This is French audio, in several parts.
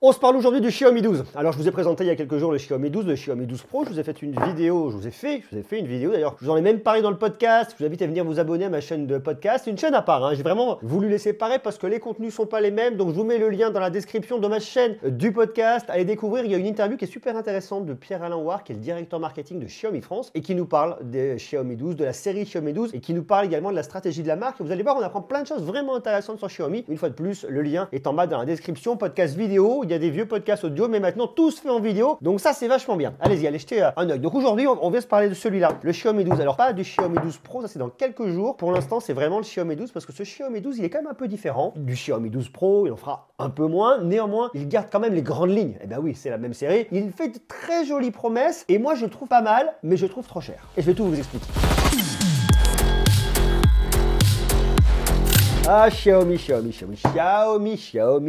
On se parle aujourd'hui du Xiaomi 12. Alors je vous ai présenté il y a quelques jours le Xiaomi 12, le Xiaomi 12 Pro. Je vous ai fait une vidéo, je vous ai fait une vidéo d'ailleurs. Je vous en ai même parlé dans le podcast. Je vous invite à venir vous abonner à ma chaîne de podcast. C'est une chaîne à part, hein. J'ai vraiment voulu les séparer parce que les contenus sont pas les mêmes. Donc je vous mets le lien dans la description de ma chaîne du podcast. Allez découvrir, il y a une interview qui est super intéressante de Pierre-Alain Ouard, qui est le directeur marketing de Xiaomi France et qui nous parle des Xiaomi 12, de la série Xiaomi 12 et qui nous parle également de la stratégie de la marque. Et vous allez voir, on apprend plein de choses vraiment intéressantes sur Xiaomi. Une fois de plus, le lien est en bas dans la description. Podcast vidéo, il y a des vieux podcasts audio, mais maintenant tout se fait en vidéo, donc ça c'est vachement bien. Allez-y, allez jeter un œil. Donc aujourd'hui on vient se parler de celui-là, le Xiaomi 12. Alors pas du Xiaomi 12 Pro, ça c'est dans quelques jours. Pour l'instant c'est vraiment le Xiaomi 12 parce que ce Xiaomi 12 il est quand même un peu différent du Xiaomi 12 Pro, il en fera un peu moins, néanmoins il garde quand même les grandes lignes. Et ben oui, c'est la même série. Il fait de très jolies promesses et moi je le trouve pas mal, mais je le trouve trop cher. Et je vais tout vous expliquer. Ah, Xiaomi,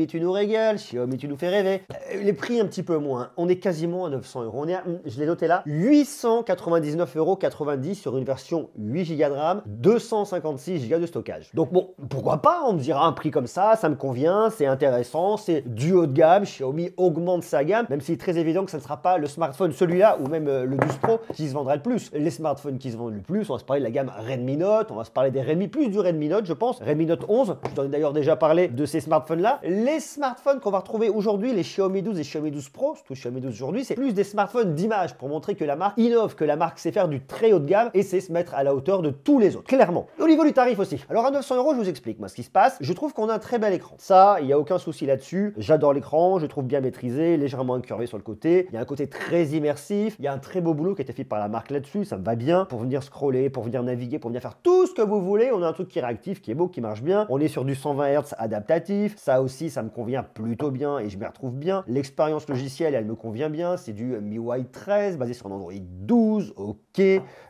tu nous régales, Xiaomi, tu nous fais rêver. Les prix un petit peu moins, on est quasiment à 900 €. On est à, je l'ai noté là, 899,90 € sur une version 8 Go de RAM, 256 Go de stockage. Donc bon, pourquoi pas, on me dira un prix comme ça me convient, c'est intéressant, c'est du haut de gamme, Xiaomi augmente sa gamme, même s'il est très évident que ça ne sera pas le smartphone, celui-là, ou même le 12 Pro, qui se vendra le plus. Les smartphones qui se vendent le plus, on va se parler de la gamme Redmi Note, on va se parler des Redmi, plus du Redmi Note, je pense, Redmi Note 11, je t'en ai d'ailleurs déjà parlé de ces smartphones-là. Les smartphones qu'on va retrouver aujourd'hui, les Xiaomi 12 et Xiaomi 12 Pro, surtout Xiaomi 12 aujourd'hui, c'est plus des smartphones d'image pour montrer que la marque innove, que la marque sait faire du très haut de gamme et sait se mettre à la hauteur de tous les autres, clairement. Au niveau du tarif aussi. Alors à 900 €, je vous explique moi ce qui se passe. Je trouve qu'on a un très bel écran. Ça, il n'y a aucun souci là-dessus. J'adore l'écran, je trouve bien maîtrisé, légèrement incurvé sur le côté. Il y a un côté très immersif. Il y a un très beau boulot qui a été fait par la marque là-dessus. Ça me va bien pour venir scroller, pour venir naviguer, pour venir faire tout ce que vous voulez. On a un truc qui est réactif, qui est beau, qui marche bien. On est sur du 120 Hz adaptatif, ça aussi ça me convient plutôt bien et je m'y retrouve bien. L'expérience logicielle elle me convient bien, c'est du MIUI 13 basé sur un Android 12, ok,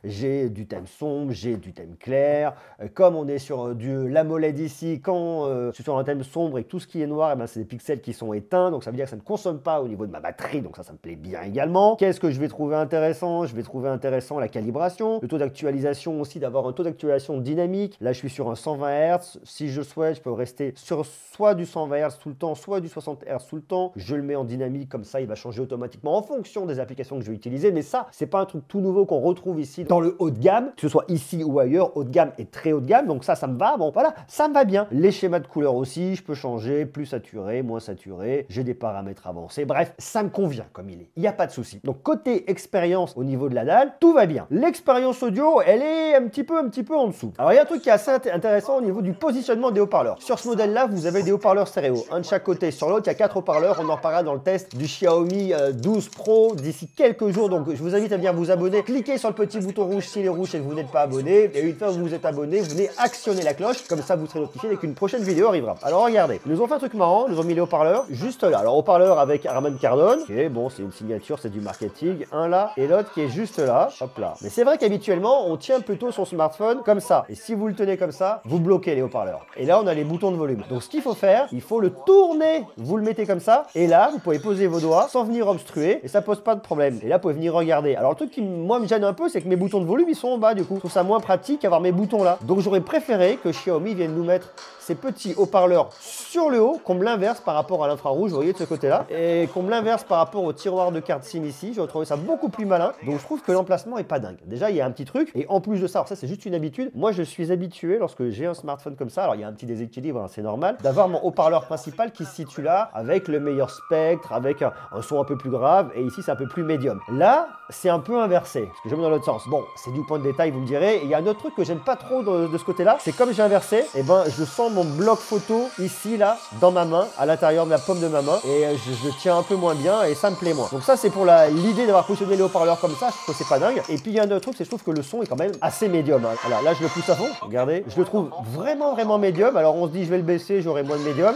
j'ai du thème sombre, j'ai du thème clair, comme on est sur du l'AMOLED ici, quand je suis sur un thème sombre et tout ce qui est noir, c'est des pixels qui sont éteints, donc ça veut dire que ça ne consomme pas au niveau de ma batterie, donc ça me plaît bien également. Qu'est-ce que je vais trouver intéressant? Je vais trouver intéressant la calibration, le taux d'actualisation aussi, d'avoir un taux d'actualisation dynamique. Là je suis sur un 120 Hz, si je souhaite je peux rester sur soit du 120 Hz tout le temps, soit du 60 Hz tout le temps. Je le mets en dynamique, comme ça il va changer automatiquement en fonction des applications que je vais utiliser, mais ça c'est pas un truc tout nouveau qu'on retrouve ici dans le haut de gamme, que ce soit ici ou ailleurs, haut de gamme et très haut de gamme, donc ça me va, bon voilà, ça me va bien. Les schémas de couleurs aussi, je peux changer, plus saturé, moins saturé, j'ai des paramètres avancés, bref, ça me convient comme il est, il n'y a pas de souci. Donc côté expérience au niveau de la dalle, tout va bien. L'expérience audio, elle est un petit peu en dessous. Alors il y a un truc qui est assez intéressant au niveau du positionnement des haut-parleurs. Sur ce modèle-là, vous avez des haut-parleurs stéréo, un de chaque côté. Sur l'autre, il y a 4 haut-parleurs. On en reparlera dans le test du Xiaomi 12 Pro d'ici quelques jours. Donc, je vous invite à venir vous abonner. Cliquez sur le petit bouton rouge s'il est rouge et que vous n'êtes pas abonné. Et une fois que vous êtes abonné, vous venez actionner la cloche. Comme ça, vous serez notifié dès qu'une prochaine vidéo arrivera. Alors, regardez. Ils nous ont fait un truc marrant. Ils nous ont mis les haut-parleurs juste là. Alors, haut-parleur avec Harman Kardon. Ok, bon, c'est une signature, c'est du marketing. Un là et l'autre qui est juste là. Hop là. Mais c'est vrai qu'habituellement, on tient plutôt son smartphone comme ça. Et si vous le tenez comme ça, vous bloquez les haut-parleurs. Et là, on a les boutons de volume. Donc ce qu'il faut faire, il faut le tourner, vous le mettez comme ça, et là, vous pouvez poser vos doigts sans venir obstruer, et ça pose pas de problème. Et là, vous pouvez venir regarder. Alors le truc qui, moi, me gêne un peu, c'est que mes boutons de volume, ils sont en bas, du coup. Je trouve ça moins pratique qu'avoir mes boutons là. Donc j'aurais préféré que Xiaomi vienne nous mettre ces petits haut-parleurs sur le haut, qu'on me l'inverse par rapport à l'infrarouge, vous voyez, de ce côté-là, et qu'on me l'inverse par rapport au tiroir de carte SIM ici. J'aurais trouvé ça beaucoup plus malin. Donc je trouve que l'emplacement est pas dingue. Déjà, il y a un petit truc, et en plus de ça, alors ça, c'est juste une habitude. Moi, je suis habitué, lorsque j'ai un smartphone comme ça, alors il y a un petit déséquilibre, hein, c'est normal, d'avoir mon haut-parleur principal qui se situe là, avec le meilleur spectre, avec un son un peu plus grave, et ici c'est un peu plus médium. Là, c'est un peu inversé, parce que je mets dans l'autre sens. Bon, c'est du point de détail, vous me direz. Et il y a un autre truc que j'aime pas trop de ce côté-là, c'est comme j'ai inversé, et ben je sens mon bloc photo ici, là, dans ma main, à l'intérieur de la paume de ma main, et je tiens un peu moins bien, et ça me plaît moins. Donc ça, c'est pour l'idée d'avoir positionné les haut-parleurs comme ça, je trouve que c'est pas dingue. Et puis il y a un autre truc, c'est que je trouve que le son est quand même assez médium, hein. Voilà, là je le pousse à fond, regardez, je le trouve vraiment médium. Alors on se dit je vais le baisser, j'aurai moins de médium.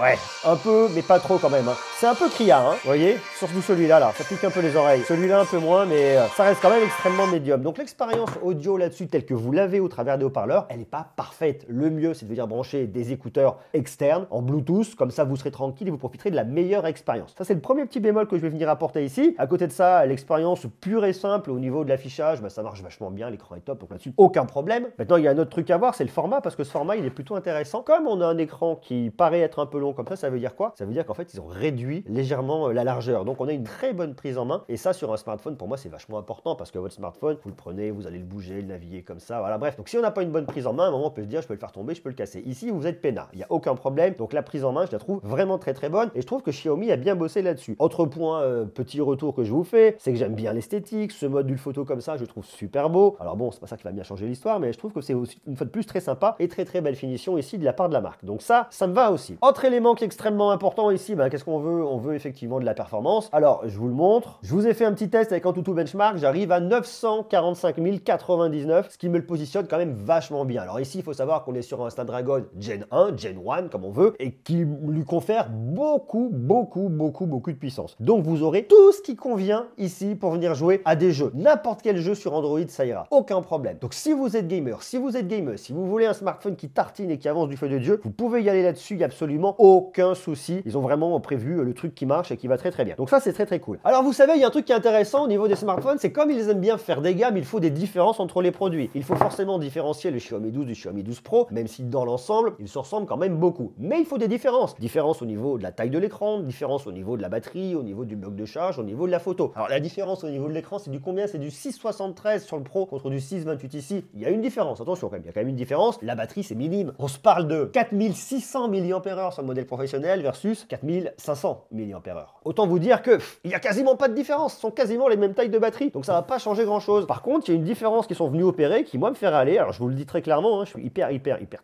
Ouais, un peu, mais pas trop quand même, hein. C'est un peu criard, hein, vous voyez, surtout celui-là, là, ça pique un peu les oreilles. Celui-là un peu moins, mais ça reste quand même extrêmement médium. Donc l'expérience audio là-dessus, telle que vous l'avez au travers des haut-parleurs, elle n'est pas parfaite. Le mieux, c'est de venir brancher des écouteurs externes en Bluetooth, comme ça vous serez tranquille et vous profiterez de la meilleure expérience. Ça, c'est le premier petit bémol que je vais venir apporter ici. À côté de ça, l'expérience pure et simple au niveau de l'affichage, ça marche vachement bien, l'écran est top, donc là-dessus, aucun problème. Maintenant, il y a un autre truc à voir, c'est le format, parce que ce format, il est plutôt intéressant. Comme on a un écran qui paraît être un peu long comme ça veut dire quoi? Ça veut dire qu'en fait, ils ont réduit réduit légèrement la largeur. Donc on a une très bonne prise en main et ça sur un smartphone pour moi c'est vachement important parce que votre smartphone vous le prenez, vous allez le bouger, le naviguer comme ça, voilà bref. Donc si on n'a pas une bonne prise en main, à un moment on peut se dire je peux le faire tomber, je peux le casser. Ici vous êtes peinard, il n'y a aucun problème. Donc la prise en main je la trouve vraiment très bonne et je trouve que Xiaomi a bien bossé là-dessus. Autre point, petit retour que je vous fais, c'est que j'aime bien l'esthétique, ce mode d'une photo comme ça je trouve super beau. Alors bon c'est pas ça qui va bien changer l'histoire mais je trouve que c'est aussi une fois de plus très sympa et très belle finition ici de la part de la marque. Donc ça me va aussi. Autre élément qui est extrêmement important ici, qu'est-ce qu'on veut? On veut effectivement de la performance. Alors je vous le montre, je vous ai fait un petit test avec Antutu Benchmark, j'arrive à 945 099, ce qui me le positionne quand même vachement bien. Alors ici il faut savoir qu'on est sur un Snapdragon Gen 1, Gen 1 comme on veut, et qui lui confère beaucoup de puissance. Donc vous aurez tout ce qui convient ici pour venir jouer à des jeux. N'importe quel jeu sur Android, ça ira. Aucun problème. Donc si vous êtes gamer, si vous êtes gameuse, si vous voulez un smartphone qui tartine et qui avance du feu de Dieu, vous pouvez y aller là-dessus, il n'y a absolument aucun souci. Ils ont vraiment prévu le truc qui marche et qui va très bien. Donc ça c'est très cool. Alors vous savez, il y a un truc qui est intéressant au niveau des smartphones, c'est comme ils aiment bien faire des gammes, il faut des différences entre les produits. Il faut forcément différencier le Xiaomi 12 du Xiaomi 12 Pro, même si dans l'ensemble, ils se ressemblent quand même beaucoup. Mais il faut des différences. Différence au niveau de la taille de l'écran, différence au niveau de la batterie, au niveau du bloc de charge, au niveau de la photo. Alors la différence au niveau de l'écran, c'est du combien? C'est du 6,73 sur le Pro contre du 6,28 ici. Il y a une différence, attention quand même, il y a quand même une différence. La batterie c'est minime. On se parle de 4600 mAh sur le modèle professionnel versus 4500 mAh. Autant vous dire que il y a quasiment pas de différence, ce sont quasiment les mêmes tailles de batterie, donc ça va pas changer grand chose. Par contre, il y a une différence qui sont venus opérer qui moi me fait râler. Alors je vous le dis très clairement, je suis hyper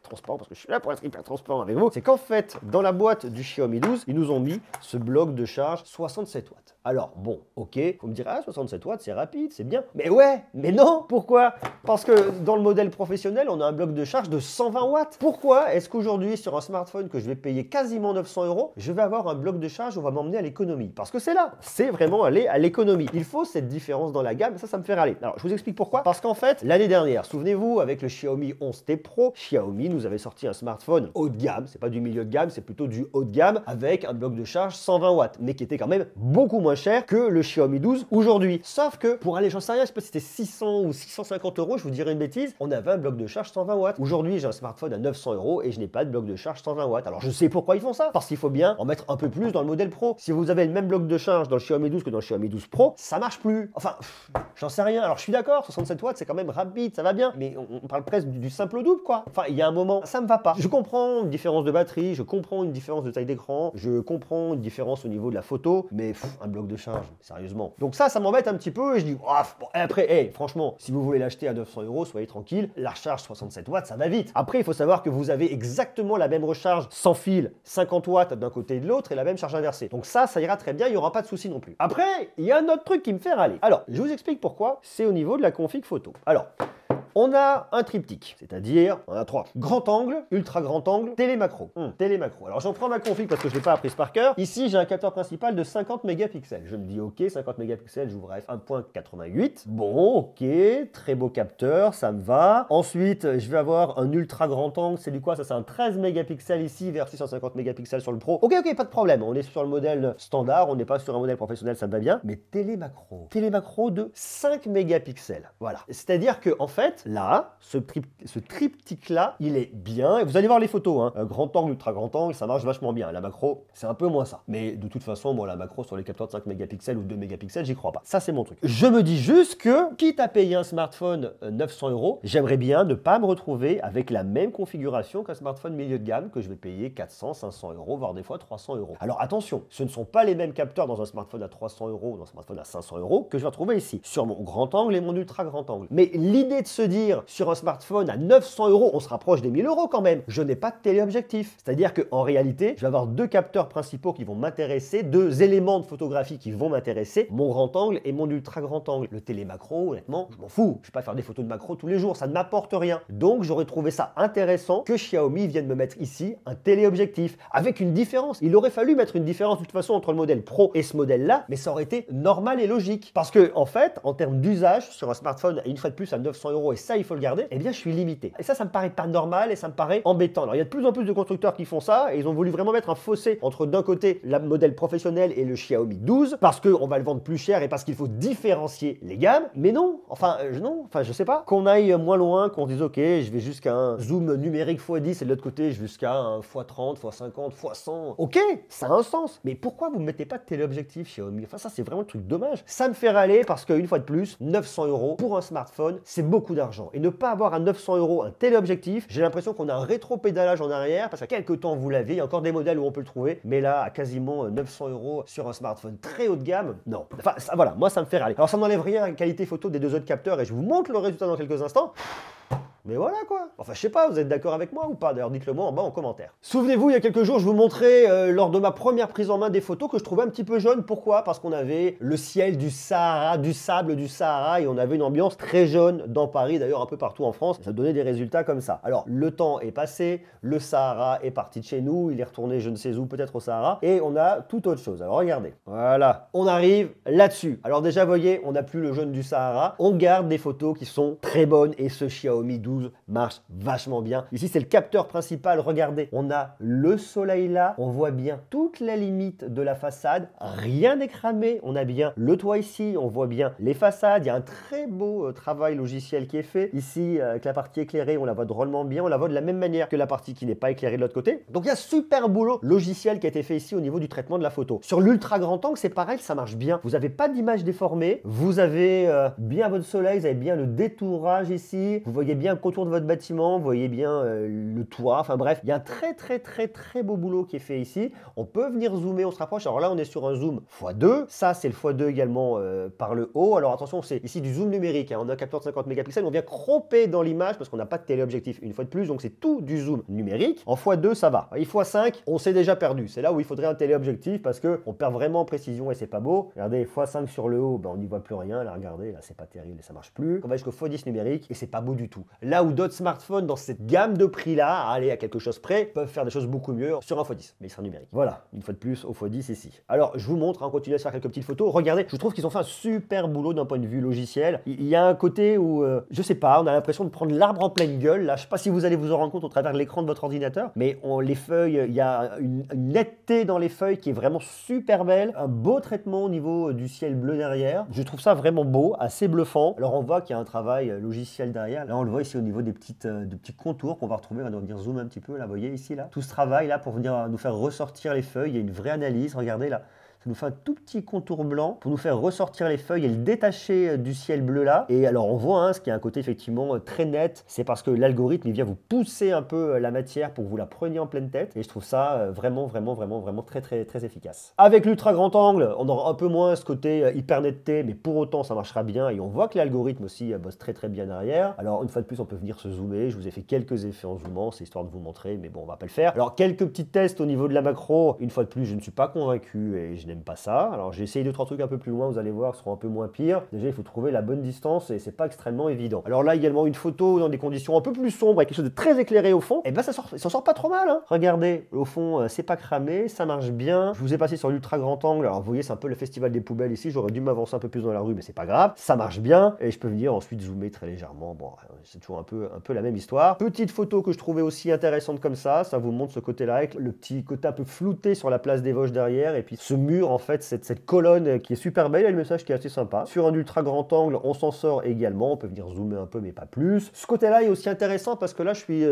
transparent parce que je suis là pour être hyper transparent avec vous. C'est qu'en fait, dans la boîte du Xiaomi 12, ils nous ont mis ce bloc de charge 67 watts. Alors bon, ok, vous me direz, 67 watts, c'est rapide, c'est bien. Mais ouais, mais non, pourquoi? Parce que dans le modèle professionnel, on a un bloc de charge de 120 watts. Pourquoi est-ce qu'aujourd'hui, sur un smartphone que je vais payer quasiment 900 €, je vais avoir un bloc de charge où on va m'emmener à l'économie? Parce que c'est là, c'est vraiment aller à l'économie. Il faut cette différence dans la gamme, et ça me fait râler. Alors, je vous explique pourquoi. Parce qu'en fait, l'année dernière, souvenez-vous, avec le Xiaomi 11T Pro, Xiaomi nous avait sorti un smartphone haut de gamme, c'est pas du milieu de gamme, c'est plutôt du haut de gamme, avec un bloc de charge 120 watts, mais qui était quand même beaucoup moins cher que le Xiaomi 12 aujourd'hui. Sauf que pour aller, j'en sais rien, je sais pas si c'était 600 ou 650 €, je vous dirais une bêtise, on avait un bloc de charge 120 watts. Aujourd'hui, j'ai un smartphone à 900 € et je n'ai pas de bloc de charge 120 watts. Alors je sais pourquoi ils font ça, parce qu'il faut bien en mettre un peu plus dans le modèle Pro. Si vous avez le même bloc de charge dans le Xiaomi 12 que dans le Xiaomi 12 Pro, ça marche plus. Enfin, j'en sais rien. Alors je suis d'accord, 67 watts, c'est quand même rapide, ça va bien, mais on parle presque du simple au double, quoi. Enfin, il y a un moment, ça me va pas. Je comprends une différence de batterie, je comprends une différence de taille d'écran, je comprends une différence au niveau de la photo, mais un bloc de charge, sérieusement. Donc ça m'embête un petit peu et je dis, oh, bon, après, franchement, si vous voulez l'acheter à 900 €, soyez tranquille, la recharge 67 watts, ça va vite. Après, il faut savoir que vous avez exactement la même recharge sans fil, 50 watts d'un côté et de l'autre, et la même charge inversée. Donc ça ira très bien, il n'y aura pas de souci non plus. Après, il y a un autre truc qui me fait râler. Alors, je vous explique pourquoi, c'est au niveau de la config photo. Alors, on a un triptyque, c'est-à-dire on a 3. Grand angle, ultra grand angle, télémacro. Télémacro. Alors j'en prends ma config parce que je ne l'ai pas apprise par cœur. Ici, j'ai un capteur principal de 50 mégapixels. Je me dis ok, 50 mégapixels, j'ouvre à f1.88. Bon, ok, très beau capteur, ça me va. Ensuite, je vais avoir un ultra grand angle. C'est du quoi? Ça, c'est un 13 mégapixels ici versus 150 mégapixels sur le Pro. Ok, pas de problème. On est sur le modèle standard, on n'est pas sur un modèle professionnel, ça me va bien. Mais télémacro. Télémacro de 5 mégapixels. Voilà. C'est-à-dire que en fait, là, ce triptyque-là, il est bien. Et vous allez voir les photos, hein. Grand angle, ultra grand angle, ça marche vachement bien. La macro, c'est un peu moins ça. Mais de toute façon, moi, la macro sur les capteurs de 5 mégapixels ou 2 mégapixels, j'y crois pas. Ça, c'est mon truc. Je me dis juste que, quitte à payer un smartphone 900 €, j'aimerais bien ne pas me retrouver avec la même configuration qu'un smartphone milieu de gamme que je vais payer 400, 500 €, voire des fois 300 €. Alors attention, ce ne sont pas les mêmes capteurs dans un smartphone à 300 € ou dans un smartphone à 500 € que je vais retrouver ici, sur mon grand angle et mon ultra grand angle. Mais l'idée de se dire, sur un smartphone à 900 €, on se rapproche des 1000 € quand même. Je n'ai pas de téléobjectif. C'est-à-dire qu'en réalité, je vais avoir deux capteurs principaux qui vont m'intéresser, deux éléments de photographie qui vont m'intéresser, mon grand angle et mon ultra grand angle. Le télémacro, honnêtement, je m'en fous. Je ne vais pas faire des photos de macro tous les jours, ça ne m'apporte rien. Donc j'aurais trouvé ça intéressant que Xiaomi vienne me mettre ici un téléobjectif, avec une différence. Il aurait fallu mettre une différence de toute façon entre le modèle Pro et ce modèle-là, mais ça aurait été normal et logique. Parce que, en fait, en termes d'usage, sur un smartphone, une fois de plus à 900 € et ça il faut le garder, eh bien je suis limité. Et ça me paraît pas normal et ça me paraît embêtant. Alors il y a de plus en plus de constructeurs qui font ça et ils ont voulu vraiment mettre un fossé entre d'un côté le modèle professionnel et le Xiaomi 12 parce qu'on va le vendre plus cher et parce qu'il faut différencier les gammes. Mais non, je sais pas. Qu'on aille moins loin, qu'on se dise ok, je vais jusqu'à un zoom numérique x10 et de l'autre côté je vais jusqu'à un x30, x50, x100. Ok, ça a un sens. Mais pourquoi vous ne mettez pas de téléobjectif Xiaomi? Enfin ça c'est vraiment le truc dommage. Ça me fait râler parce qu'une fois de plus, 900 € pour un smartphone, c'est beaucoup d'argent. Et ne pas avoir à 900 € un téléobjectif, j'ai l'impression qu'on a un rétro-pédalage en arrière parce qu'à quelques temps vous l'avez, il y a encore des modèles où on peut le trouver, mais là à quasiment 900 € sur un smartphone très haut de gamme, non. Enfin ça, voilà, moi ça me fait râler. Alors ça n'enlève rien à la qualité photo des deux autres capteurs et je vous montre le résultat dans quelques instants. Mais voilà quoi. Enfin je sais pas, vous êtes d'accord avec moi ou pas? D'ailleurs dites-le moi en bas en commentaire. Souvenez-vous, il y a quelques jours je vous montrais lors de ma première prise en main des photos que je trouvais un petit peu jaune. Pourquoi? Parce qu'on avait le ciel du Sahara, du sable du Sahara et on avait une ambiance très jaune dans Paris, d'ailleurs un peu partout en France. Ça donnait des résultats comme ça. Alors le temps est passé, le Sahara est parti de chez nous, il est retourné je ne sais où, peut-être au Sahara, et on a tout autre chose. Alors regardez, voilà, on arrive là-dessus. Alors déjà vous voyez, on n'a plus le jaune du Sahara, on garde des photos qui sont très bonnes et ce Xiaomi 12 marche vachement bien. Ici, c'est le capteur principal. Regardez, on a le soleil là. On voit bien toute la limite de la façade. Rien n'est cramé. On a bien le toit ici. On voit bien les façades. Il y a un très beau travail logiciel qui est fait. Ici, avec la partie éclairée, on la voit drôlement bien. On la voit de la même manière que la partie qui n'est pas éclairée de l'autre côté. Donc, il y a super boulot logiciel qui a été fait ici au niveau du traitement de la photo. Sur l'ultra grand angle, c'est pareil, ça marche bien. Vous n'avez pas d'image déformée. Vous avez bien votre soleil. Vous avez bien le détourage ici. Vous voyez bien autour de votre bâtiment, vous voyez bien le toit, enfin bref, il y a un très beau boulot qui est fait ici. On peut venir zoomer, on se rapproche. Alors là, on est sur un zoom x2. Ça, c'est le x2 également par le haut. Alors attention, c'est ici du zoom numérique. Hein. On a un capteur de 50 mégapixels. On vient cropper dans l'image parce qu'on n'a pas de téléobjectif une fois de plus. Donc c'est tout du zoom numérique. En x2, ça va. Et x5, on s'est déjà perdu. C'est là où il faudrait un téléobjectif parce qu'on perd vraiment en précision et c'est pas beau. Regardez, x5 sur le haut, ben, on n'y voit plus rien. Là, regardez, là, c'est pas terrible et ça marche plus. On va jusqu'au x10 numérique et c'est pas beau du tout. Là où d'autres smartphones dans cette gamme de prix là, aller à quelque chose près, peuvent faire des choses beaucoup mieux sur un x10, mais il sera numérique. Voilà, une fois de plus au x10 ici. Alors je vous montre, on continue à se faire quelques petites photos. Regardez, je trouve qu'ils ont fait un super boulot d'un point de vue logiciel. Il y a un côté où, je sais pas, on a l'impression de prendre l'arbre en pleine gueule. Là, je sais pas si vous allez vous en rendre compte au travers de l'écran de votre ordinateur, mais les feuilles, il y a une netteté dans les feuilles qui est vraiment super belle. Un beau traitement au niveau du ciel bleu derrière. Je trouve ça vraiment beau, assez bluffant. Alors on voit qu'il y a un travail logiciel derrière. Là, on le voit ici au niveau des petits contours qu'on va retrouver. On va venir zoomer un petit peu. Là, vous voyez ici, là, tout ce travail là pour venir nous faire ressortir les feuilles. Il y a une vraie analyse. Regardez là. Ça nous fait un tout petit contour blanc pour nous faire ressortir les feuilles et le détacher du ciel bleu là. Et alors on voit ce qui a un côté effectivement très net, c'est parce que l'algorithme il vient vous pousser un peu la matière pour que vous la preniez en pleine tête. Et je trouve ça vraiment très efficace. Avec l'ultra grand angle, on aura un peu moins ce côté hyper netteté, mais pour autant ça marchera bien. Et on voit que l'algorithme aussi bosse très bien derrière. Alors une fois de plus, on peut venir se zoomer. Je vous ai fait quelques effets en zoomant, c'est histoire de vous montrer, mais bon, on va pas le faire. Alors quelques petits tests au niveau de la macro. Une fois de plus, je ne suis pas convaincu et je n'aime pas ça. Alors j'ai essayé 2-3 trucs un peu plus loin, vous allez voir, qui seront un peu moins pires. Déjà, il faut trouver la bonne distance et c'est pas extrêmement évident. Alors là, également une photo dans des conditions un peu plus sombres avec quelque chose de très éclairé au fond. Et ben ça s'en sort pas trop mal. Hein. Regardez, au fond, c'est pas cramé, ça marche bien. Je vous ai passé sur l'ultra grand angle. Alors vous voyez, c'est un peu le festival des poubelles ici. J'aurais dû m'avancer un peu plus dans la rue, mais c'est pas grave. Ça marche bien et je peux venir ensuite zoomer très légèrement. Bon, c'est toujours un peu la même histoire. Petite photo que je trouvais aussi intéressante comme ça vous montre ce côté-là avec le petit côté un peu flouté sur la place des Vosges derrière et puis ce mur en fait, cette colonne qui est super belle et le message qui est assez sympa. Sur un ultra grand angle, on s'en sort également. On peut venir zoomer un peu mais pas plus. Ce côté-là est aussi intéressant parce que là je suis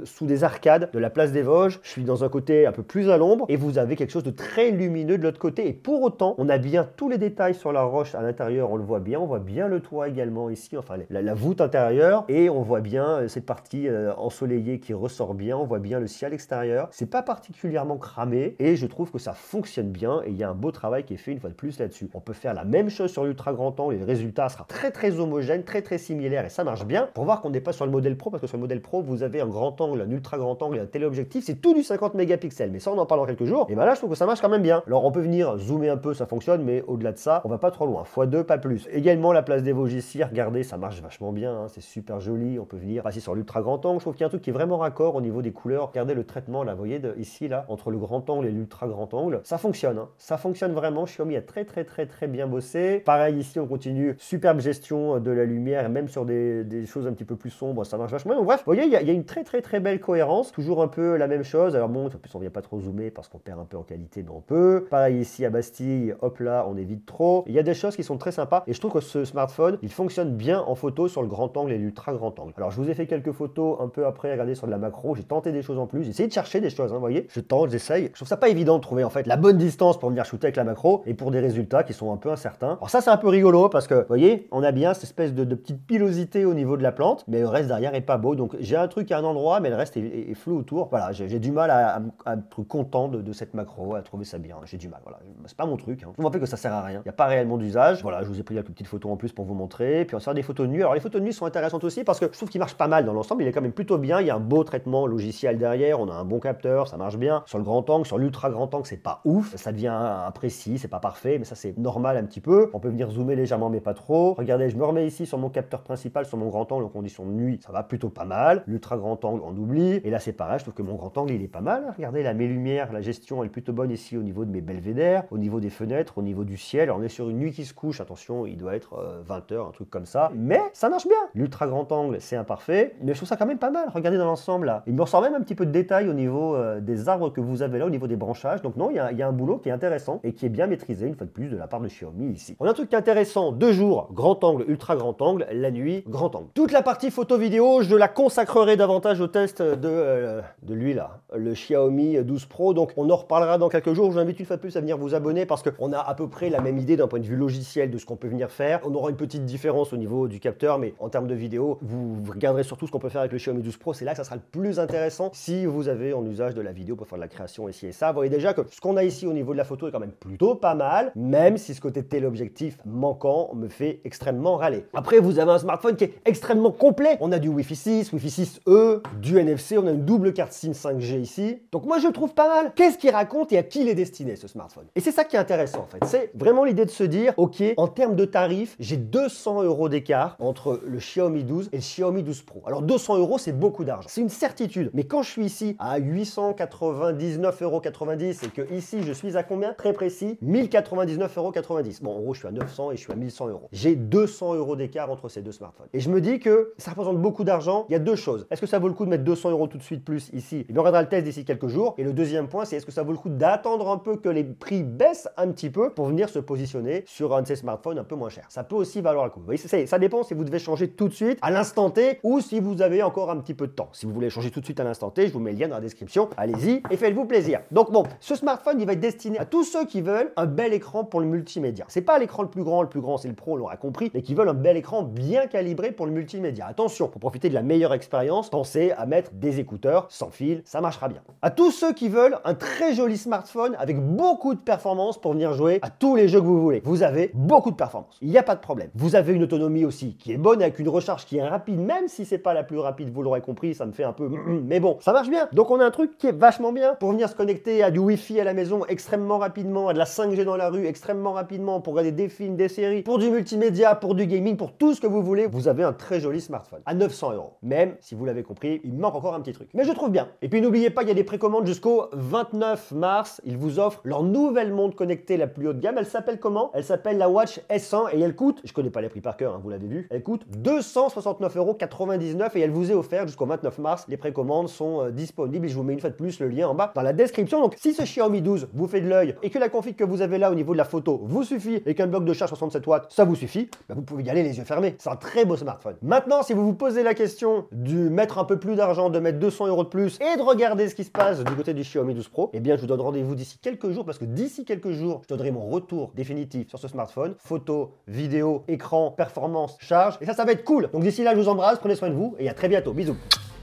sous des arcades de la place des Vosges. Je suis dans un côté un peu plus à l'ombre et vous avez quelque chose de très lumineux de l'autre côté et pour autant on a bien tous les détails sur la roche à l'intérieur. On le voit bien, on voit bien le toit également ici, enfin la voûte intérieure et on voit bien cette partie ensoleillée qui ressort bien. On voit bien le ciel extérieur. C'est pas particulièrement cramé et je trouve que ça fonctionne bien et il y a un beau travail qui est fait une fois de plus là-dessus. On peut faire la même chose sur l'ultra grand angle et le résultat sera très homogène, très similaire et ça marche bien. Pour voir qu'on n'est pas sur le modèle pro parce que sur le modèle pro vous avez un grand angle, un ultra grand angle et un téléobjectif, c'est tout du 50 mégapixels. Mais ça on en parle dans quelques jours. Et ben là je trouve que ça marche quand même bien. Alors on peut venir zoomer un peu, ça fonctionne, mais au-delà de ça, on va pas trop loin. x2, pas plus. Également la place des Vosges ici, regardez, ça marche vachement bien, hein. C'est super joli. On peut venir passer sur l'ultra grand angle. Je trouve qu'il y a un truc qui est vraiment raccord au niveau des couleurs. Regardez le traitement là, vous voyez ici là, entre le grand angle et l'ultra grand angle, ça fonctionne. Hein. Ça fonctionne vraiment. Xiaomi a très bien bossé. Pareil ici, on continue. Superbe gestion de la lumière, même sur des choses un petit peu plus sombres, ça marche vachement bien. Donc bref, vous voyez, il y a une très belle cohérence. Toujours un peu la même chose. Alors bon, en plus, on vient pas trop zoomer parce qu'on perd un peu en qualité, mais on peut. Pareil ici à Bastille, hop là, on évite trop. Il y a des choses qui sont très sympas et je trouve que ce smartphone, il fonctionne bien en photo sur le grand angle et l'ultra grand angle. Alors, je vous ai fait quelques photos un peu après, regardez sur de la macro. J'ai tenté des choses en plus. J'ai essayé de chercher des choses, hein, vous voyez. Je tente, j'essaye. Je trouve ça pas évident de trouver en fait la bonne distance pour venir shooter avec la macro et pour des résultats qui sont un peu incertains. Alors ça, c'est un peu rigolo parce que, vous voyez, on a bien cette espèce de petite pilosité au niveau de la plante, mais le reste derrière est pas beau. Donc, j'ai un truc à un endroit, mais le reste est flou autour. Voilà, j'ai du mal à être content de cette macro, à trouver ça bien. J'ai du mal, voilà. C'est pas mon truc. Hein. Je me rappelle que ça sert à rien. Il n'y a pas réellement d'usage. Voilà, je vous ai pris quelques petites photos en plus pour vous montrer. Puis on sort des photos de nuit. Alors les photos de nuit sont intéressantes aussi parce que je trouve qu'ils marchent pas mal dans l'ensemble. Il est quand même plutôt bien. Il y a un beau traitement logiciel derrière. On a un bon capteur, ça marche bien. Sur le grand angle, sur l'ultra grand angle, c'est pas ouf. Ça devient imprécis, c'est pas parfait, mais ça c'est normal un petit peu. On peut venir zoomer légèrement, mais pas trop. Regardez, je me remets ici sur mon capteur principal, sur mon grand angle en conditions de nuit. Ça va plutôt pas mal. L'ultra grand angle, on oublie. Et là, c'est pareil. Je trouve que mon grand angle, il est pas mal. Regardez là, mes lumières, la gestion, elle est plutôt bonne ici au niveau de mes belvédères, au niveau des fenêtres, au niveau du ciel. Alors, on est sur une nuit qui se couche. Attention, il doit être 20h, un truc comme ça. Mais ça marche bien. L'ultra grand angle, c'est imparfait. Mais je trouve ça quand même pas mal. Regardez dans l'ensemble là. Il me ressort même un petit peu de détail au niveau des arbres que vous avez là, au niveau des branchages. Donc non, il y a un boulot qui est intéressant et qui est bien maîtrisé, une fois de plus, de la part de Xiaomi ici. On a un truc qui est intéressant. De jour, grand angle, ultra grand angle. La nuit, grand angle. Toute la partie photo vidéo, je la consacrerai davantage au test de lui là, le Xiaomi 12 Pro. Donc on en reparlera dans quelques jours. Je vous invite une fois de plus à venir vous abonner parce qu'on a à peu près la même idée d'un point de vue logiciel de ce qu'on peut venir faire. On aura une petite différence au niveau du capteur, mais en termes de vidéo, vous regarderez surtout ce qu'on peut faire avec le Xiaomi 12 Pro. C'est là que ça sera le plus intéressant si vous avez en usage de la vidéo pour faire de la création ici et ça. Vous voyez déjà que ce qu'on a ici au niveau de la photo est quand même plutôt pas mal, même si ce côté téléobjectif manquant me fait extrêmement râler. Après, vous avez un smartphone qui est extrêmement complet. On a du Wi-Fi 6, Wi-Fi 6E, du NFC, on a une double carte SIM 5G ici. Donc moi, je le trouve pas mal. Qu'est-ce qu'il raconte et à qui il est destiné, ce smartphone? Et c'est ça qui est intéressant, en fait. C'est vraiment l'idée de se dire, OK, en termes de tarifs, j'ai 200 € d'écart entre le Xiaomi 12 et le Xiaomi 12 Pro. Alors 200 € c'est beaucoup d'argent. C'est une certitude. Mais quand je suis ici à 899,90 € et que ici, je suis à combien? Très précis, 1099,90 €. Bon, en gros, je suis à 900 et je suis à 1100 €. J'ai 200 € d'écart entre ces deux smartphones. Et je me dis que ça représente beaucoup d'argent. Il y a deux choses. Est-ce que ça vaut le coup de mettre 200 € tout de suite plus ici? Et bien, on regardera le test d'ici quelques jours. Et le deuxième point, c'est est-ce que ça vaut le coup d'attendre un peu que les prix baissent un petit peu pour venir se positionner sur un de ces smartphones un peu moins cher. Ça peut aussi valoir le coup. Vous voyez, ça dépend si vous devez changer tout de suite à l'instant T ou si vous avez encore un petit peu de temps. Si vous voulez changer tout de suite à l'instant T, je vous mets le lien dans la description. Allez-y et faites-vous plaisir. Donc bon, ce smartphone, il va être destiné à tous ceux qui veulent un bel écran pour le multimédia. C'est pas l'écran le plus grand c'est le Pro, on l'aura compris, mais qui veulent un bel écran bien calibré pour le multimédia. Attention, pour profiter de la meilleure expérience, pensez à mettre des écouteurs sans fil, ça marchera bien. À tous ceux qui veulent un très joli smartphone avec beaucoup de performance pour venir jouer à tous les jeux que vous voulez. Vous avez beaucoup de performance, il n'y a pas de problème. Vous avez une autonomie aussi qui est bonne avec une recharge qui est rapide, même si c'est pas la plus rapide, vous l'aurez compris, ça me fait un peu mais bon, ça marche bien. Donc on a un truc qui est vachement bien pour venir se connecter à du Wi-Fi à la maison extrêmement rapidement, à de la 5G dans la rue extrêmement rapidement, pour regarder des films, des séries, pour du multimédia, pour du gaming, pour tout ce que vous voulez. Vous avez un très joli smartphone à 900 €. Même si vous l'avez compris, il manque encore un petit truc. Mais je trouve bien. Et puis n'oubliez pas, il y a des précommandes jusqu'au 29 mars. Ils vous offrent leur nouvelle montre connectée la plus haut de gamme. Elle s'appelle comment? Elle s'appelle la Watch S1 et elle coûte, je connais pas les prix par cœur, hein, vous l'avez vu, elle coûte 269,99 € et elle vous est offerte jusqu'au 29 mars. Les précommandes sont disponibles et je vous mets une fois de plus le lien en bas dans la description. Donc si ce Xiaomi 12 vous fait de l'œil et que la config que vous avez là au niveau de la photo vous suffit et qu'un bloc de charge 67 watts ça vous suffit, ben vous pouvez y aller les yeux fermés. C'est un très beau smartphone. Maintenant, si vous vous posez la question de mettre un peu plus d'argent, de mettre 200 € de plus et de regarder ce qui se passe du côté du Xiaomi 12 Pro, eh bien je vous donne rendez-vous d'ici quelques jours parce que d'ici quelques jours, je donnerai mon retour définitif sur ce smartphone. Photo, vidéo, écran, performance, charge. Et ça va être cool. Donc d'ici là, je vous embrasse, prenez soin de vous et à très bientôt. Bisous.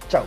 Ciao.